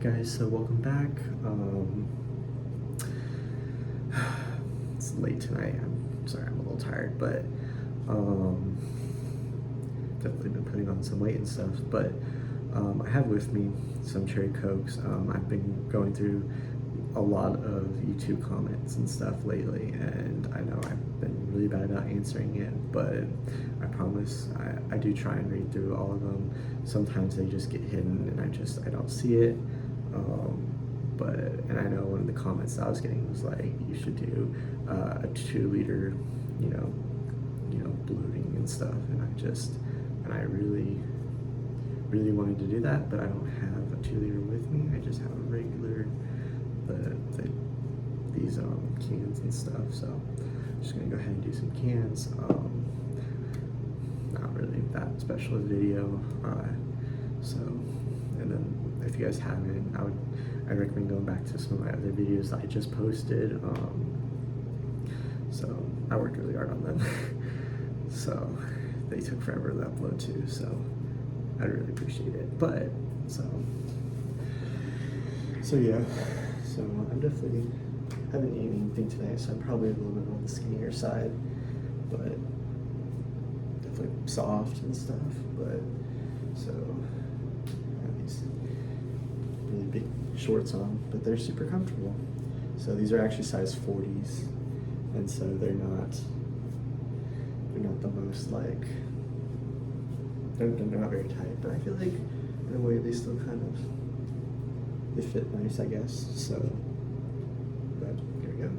Guys, so welcome back. It's late tonight. I'm sorry, I'm a little tired, but definitely been putting on some weight and stuff. But I have with me some cherry cokes. I've been going through a lot of YouTube comments and stuff lately, and I know I've been really bad about answering it, but I promise I do try and read through all of them. Sometimes they just get hidden and I don't see it. And I know one of the comments that I was getting was like, you should do a 2 liter, bloating and stuff, and I really wanted to do that, but I don't have a 2 liter with me. I just have a regular, these cans and stuff, so I'm just gonna go ahead and do some cans. Not really that special a video, and then if you guys haven't, I recommend going back to some of my other videos that I just posted. So I worked really hard on them. So they took forever to upload too, so I really appreciate it. But so yeah, so I'm definitely haven't eaten anything today, so I'm probably a little bit on the skinnier side, but definitely soft and stuff. But so I have these really big shorts on, but they're super comfortable. So these are actually size 40s, and so they're not the most like, they're not very tight, but I feel like in a way they still kind of, they fit nice, I guess. So, but here we go.